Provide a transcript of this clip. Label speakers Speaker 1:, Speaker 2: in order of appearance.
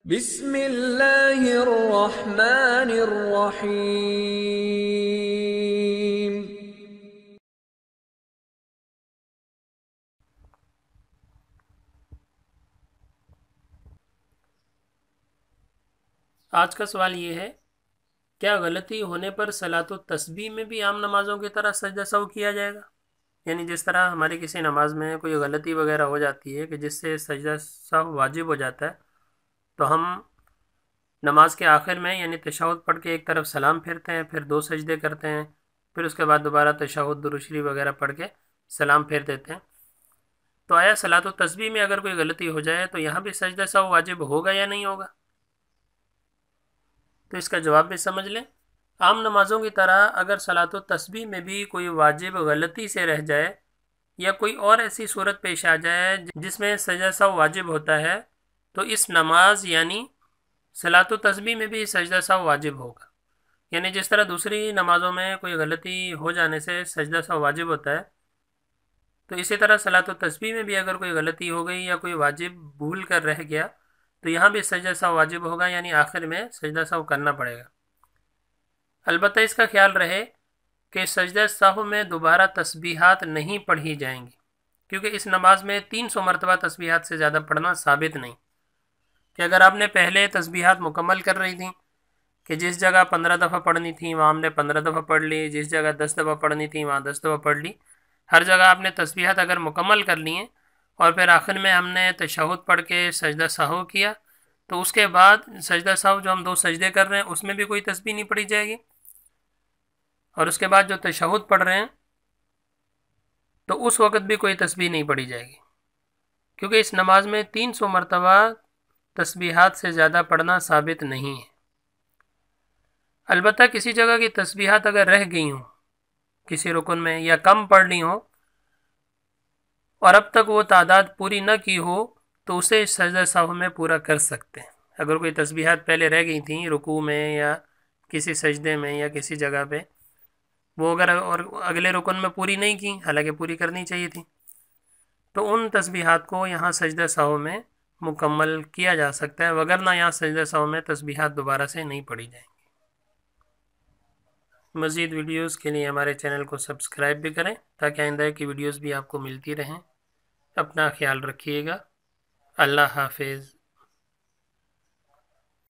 Speaker 1: बिस्मिल्लाहिर्रहमानिर्रहीम।
Speaker 2: आज का सवाल ये है, क्या गलती होने पर सलातो तस्बीह में भी आम नमाज़ों की तरह सजदा सहू किया जाएगा? यानी जिस तरह हमारी किसी नमाज में कोई गलती वगैरह हो जाती है कि जिससे सजदा सहू वाजिब हो जाता है, तो हम नमाज के आखिर में यानी तशहुद पढ़ के एक तरफ सलाम फेरते हैं, फिर दो सजदे करते हैं, फिर उसके बाद दोबारा तशहुद दुरूद शरीफ वगैरह पढ़ के सलाम फेर देते हैं। तो आया सलातो तस्बीह में अगर कोई गलती हो जाए तो यहाँ भी सजदा सहू वाजिब होगा या नहीं होगा? तो इसका जवाब भी समझ लें। आम नमाज़ों की तरह अगर सलातो तस्बीह में भी कोई वाजिब गलती से रह जाए या कोई और ऐसी सूरत पेश आ जाए जिसमें सजदा सहू वाजिब होता है, तो इस नमाज यानी सलातो तस्बीह में भी सजदा सहू वाजिब होगा। यानी जिस तरह दूसरी नमाज़ों में कोई गलती हो जाने से सजदा सहू वाजिब होता है, तो इसी तरह सलातो तस्बीह में भी अगर कोई गलती हो गई या कोई वाजिब भूल कर रह गया तो यहाँ भी सजदा सहू वाजिब होगा, यानी आखिर में सजदा सहू करना पड़ेगा। अलबत्ता इसका ख्याल रहे कि सजदा सहू में दोबारा तस्बीहात नहीं पढ़ी जाएंगी, क्योंकि इस नमाज में 300 मरतबा तस्बीहात से ज़्यादा पढ़ना साबित नहीं। कि अगर आपने पहले तस्बीहात मुकम्मल कर रही थी कि जिस जगह 15 दफ़ा पढ़नी थी वहाँ हमने 15 दफ़ा पढ़ ली, जिस जगह 10 दफ़ा पढ़नी थी वहाँ 10 दफ़ा पढ़ ली, हर जगह आपने तस्बीहात अगर मुकम्मल कर ली हैं और फिर आखिर में हमने तशहुद पढ़ के सजदा सहू किया, तो उसके बाद सजदा सहू जो हम दो सजदे कर रहे हैं उसमें भी कोई तस्बीह नहीं पढ़ी जाएगी, और उसके बाद जो तशहुद पढ़ रहे हैं तो उस वक़्त भी कोई तस्बीह नहीं पढ़ी जाएगी, क्योंकि इस नमाज में 300 मरतबा तस्बीहात से ज़्यादा पढ़ना साबित नहीं है। अलबत्ता किसी जगह की तस्बीहात अगर रह गई हों किसी रुकन में या कम पढ़ ली हो और अब तक वो तादाद पूरी न की हो, तो उसे सजदा सहू में पूरा कर सकते हैं। अगर कोई तस्बीहात पहले रह गई थी रुकू में या किसी सजदे में या किसी जगह पे, वो अगर और अगले रुकन में पूरी नहीं की, हालांकि पूरी करनी चाहिए थी, तो उन तस्बीहात को यहाँ सजदा सहू में मुकम्मल किया जा सकता है, वगरना यहाँ सजदा सहू में तस्बीहात दोबारा से नहीं पढ़ी जाएंगी। मज़ीद वीडियोस के लिए हमारे चैनल को सब्सक्राइब भी करें ताकि आइंदा की वीडियोस भी आपको मिलती रहें। अपना ख्याल रखिएगा। अल्लाह हाफिज़।